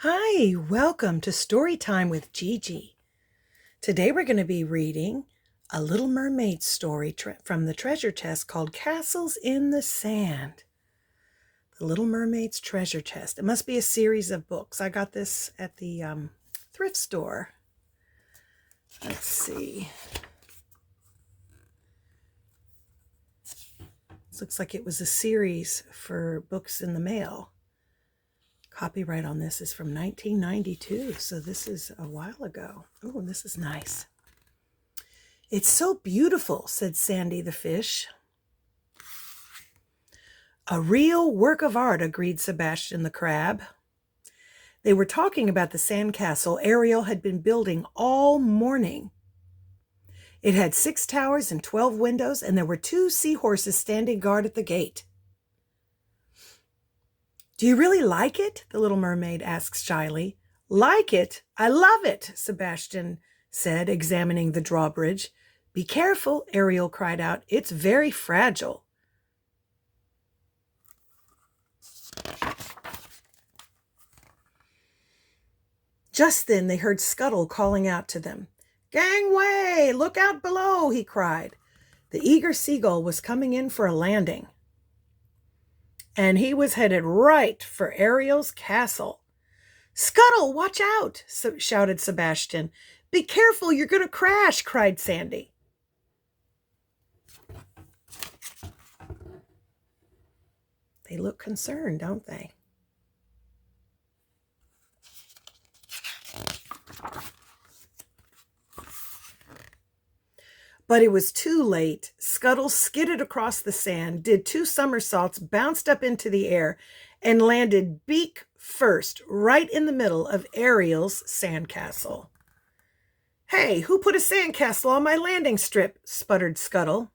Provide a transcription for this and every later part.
Hi, welcome to Story Time with Gigi. Today we're going to be reading a Little Mermaid story from the treasure chest called Castles in the Sand. The Little Mermaid's treasure chest. It must be a series of books. I got this at the thrift store. Let's see. This looks like it was a series for books in the mail. Copyright on this is from 1992, so this is a while ago. Oh, this is nice. It's so beautiful, said Sandy the fish. A real work of art, agreed Sebastian the crab. They were talking about the sandcastle Ariel had been building all morning. It had 6 towers and 12 windows, and there were 2 seahorses standing guard at the gate. Do you really like it? The little mermaid asked shyly. Like it? I love it, Sebastian said, examining the drawbridge. Be careful, Ariel cried out. It's very fragile. Just then they heard Scuttle calling out to them. Gangway! Look out below, he cried. The eager seagull was coming in for a landing. And he was headed right for Ariel's castle. Scuttle, watch out, shouted Sebastian. Be careful, you're going to crash, cried Sandy. They look concerned, don't they? But it was too late. Scuttle skidded across the sand, did 2 somersaults, bounced up into the air, and landed beak first right in the middle of Ariel's sandcastle. Hey, who put a sandcastle on my landing strip? Sputtered Scuttle.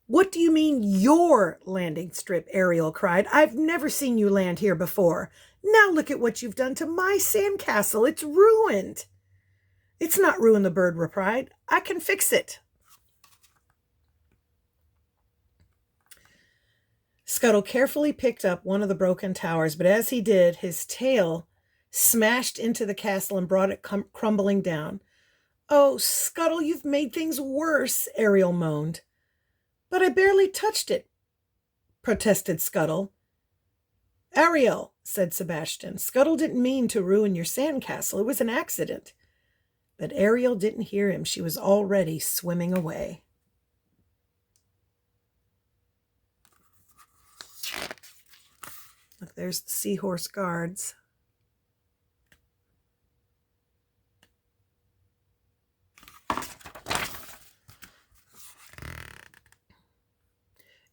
What do you mean your landing strip? Ariel cried. I've never seen you land here before. Now look at what you've done to my sandcastle. It's ruined. It's not ruined, the bird replied. I can fix it. Scuttle carefully picked up one of the broken towers, but as he did, his tail smashed into the castle and brought it crumbling down. Oh, Scuttle, you've made things worse, Ariel moaned. But I barely touched it, protested Scuttle. Ariel, said Sebastian, Scuttle didn't mean to ruin your sandcastle. It was an accident. But Ariel didn't hear him. She was already swimming away. Look, there's the seahorse guards.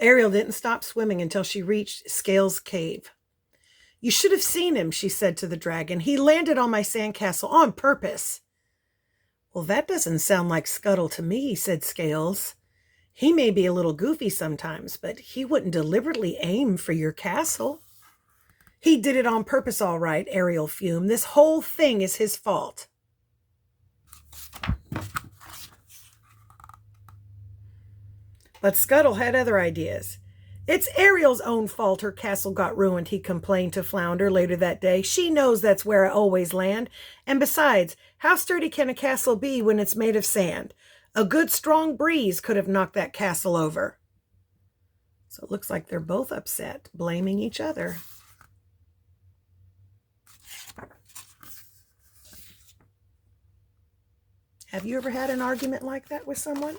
Ariel didn't stop swimming until she reached Scales' cave. You should have seen him, she said to the dragon. He landed on my sandcastle on purpose. Well, that doesn't sound like Scuttle to me, said Scales. He may be a little goofy sometimes, but he wouldn't deliberately aim for your castle. He did it on purpose, all right, Ariel fumed. This whole thing is his fault. But Scuttle had other ideas. It's Ariel's own fault her castle got ruined, he complained to Flounder later that day. She knows that's where I always land. And besides, how sturdy can a castle be when it's made of sand? A good strong breeze could have knocked that castle over. So it looks like they're both upset, blaming each other. Have you ever had an argument like that with someone?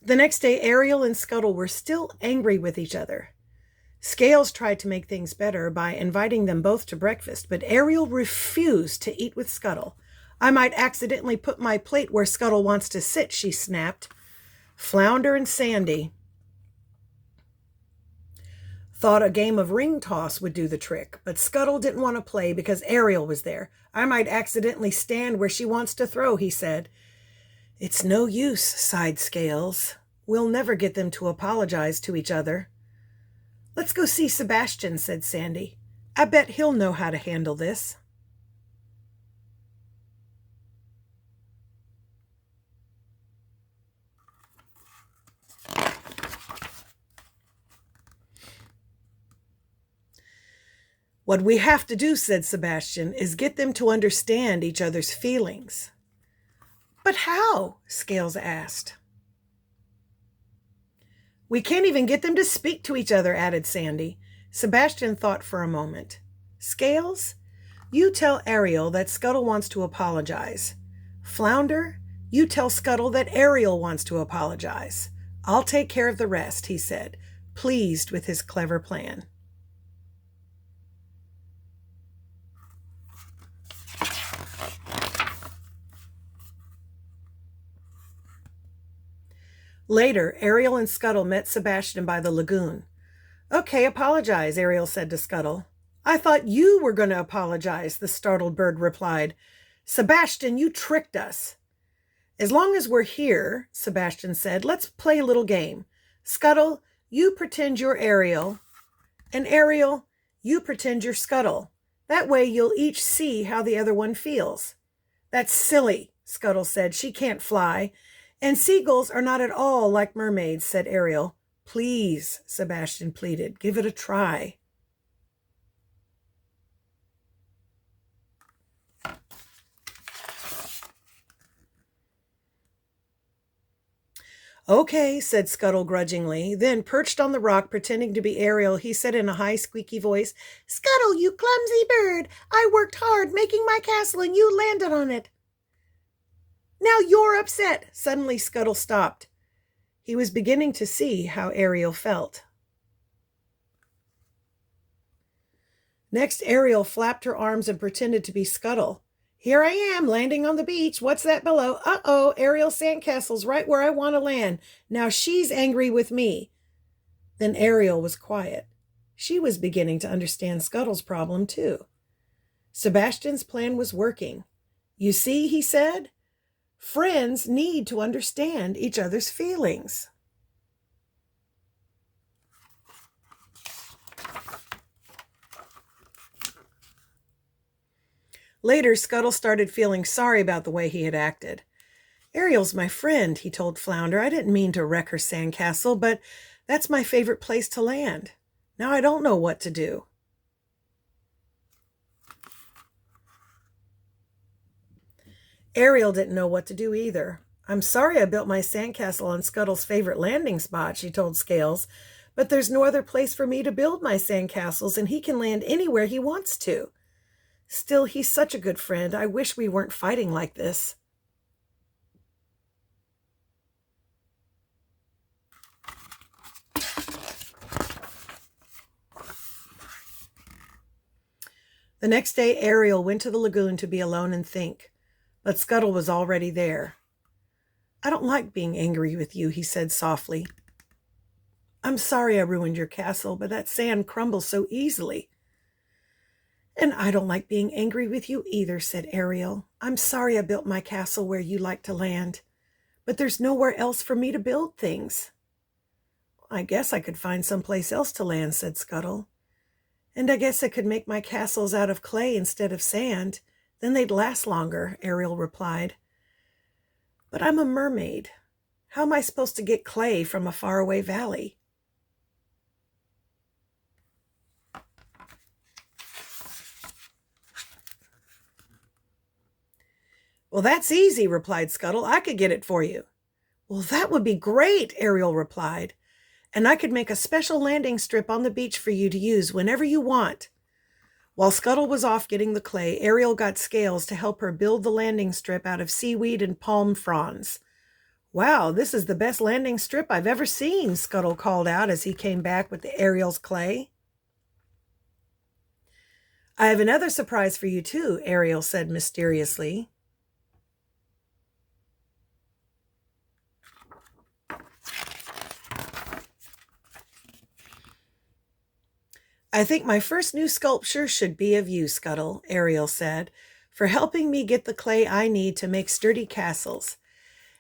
The next day, Ariel and Scuttle were still angry with each other. Scales tried to make things better by inviting them both to breakfast, but Ariel refused to eat with Scuttle. I might accidentally put my plate where Scuttle wants to sit, she snapped. Flounder and Sandy thought a game of ring toss would do the trick, but Scuttle didn't want to play because Ariel was there. I might accidentally stand where she wants to throw, he said. It's no use, sighed Scales. We'll never get them to apologize to each other. Let's go see Sebastian, said Sandy. I bet he'll know how to handle this. What we have to do, said Sebastian, is get them to understand each other's feelings. But how? Scales asked. We can't even get them to speak to each other, added Sandy. Sebastian thought for a moment. Scales, you tell Ariel that Scuttle wants to apologize. Flounder, you tell Scuttle that Ariel wants to apologize. I'll take care of the rest, he said, pleased with his clever plan. Later, Ariel and Scuttle met Sebastian by the lagoon. Okay, apologize, Ariel said to Scuttle. I thought you were going to apologize, the startled bird replied. Sebastian, you tricked us. As long as we're here, Sebastian said, let's play a little game. Scuttle, you pretend you're Ariel, and Ariel, you pretend you're Scuttle. That way you'll each see how the other one feels. That's silly, Scuttle said. She can't fly. And seagulls are not at all like mermaids, said Ariel. Please, Sebastian pleaded, give it a try. Okay, said Scuttle grudgingly. Then, perched on the rock, pretending to be Ariel, he said in a high, squeaky voice, Scuttle, you clumsy bird! I worked hard making my castle and you landed on it. Now you're upset. Suddenly Scuttle stopped. He was beginning to see how Ariel felt. Next, Ariel flapped her arms and pretended to be Scuttle. Here I am, landing on the beach. What's that below? Uh-oh, Ariel's sandcastle's right where I want to land. Now she's angry with me. Then Ariel was quiet. She was beginning to understand Scuttle's problem, too. Sebastian's plan was working. You see, he said, friends need to understand each other's feelings. Later, Scuttle started feeling sorry about the way he had acted. Ariel's my friend, he told Flounder. I didn't mean to wreck her sandcastle, but that's my favorite place to land. Now I don't know what to do. Ariel didn't know what to do either. I'm sorry I built my sandcastle on Scuttle's favorite landing spot, she told Scales, but there's no other place for me to build my sandcastles, and he can land anywhere he wants to. Still, he's such a good friend. I wish we weren't fighting like this. The next day, Ariel went to the lagoon to be alone and think. But Scuttle was already there. I don't like being angry with you, he said softly. I'm sorry I ruined your castle, but that sand crumbles so easily. And I don't like being angry with you either, said Ariel. I'm sorry I built my castle where you like to land, but there's nowhere else for me to build things. I guess I could find someplace else to land, said Scuttle. And I guess I could make my castles out of clay instead of sand. Then they'd last longer, Ariel replied. But I'm a mermaid. How am I supposed to get clay from a faraway valley? Well, that's easy, replied Scuttle. I could get it for you. Well, that would be great, Ariel replied. And I could make a special landing strip on the beach for you to use whenever you want. While Scuttle was off getting the clay, Ariel got Scales to help her build the landing strip out of seaweed and palm fronds. Wow, this is the best landing strip I've ever seen, Scuttle called out as he came back with Ariel's clay. I have another surprise for you too, Ariel said mysteriously. I think my first new sculpture should be of you, Scuttle, Ariel said, for helping me get the clay I need to make sturdy castles.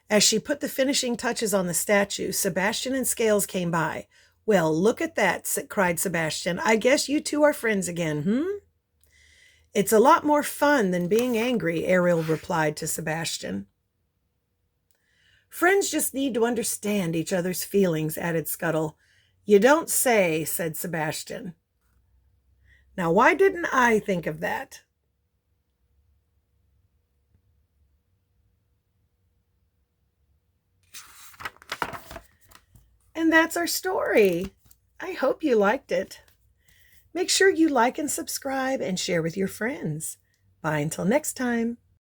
As she put the finishing touches on the statue, Sebastian and Scales came by. Well, look at that, cried Sebastian. I guess you two are friends again, It's a lot more fun than being angry, Ariel replied to Sebastian. Friends just need to understand each other's feelings, added Scuttle. You don't say, said Sebastian. Now, why didn't I think of that? And that's our story. I hope you liked it. Make sure you like and subscribe and share with your friends. Bye until next time.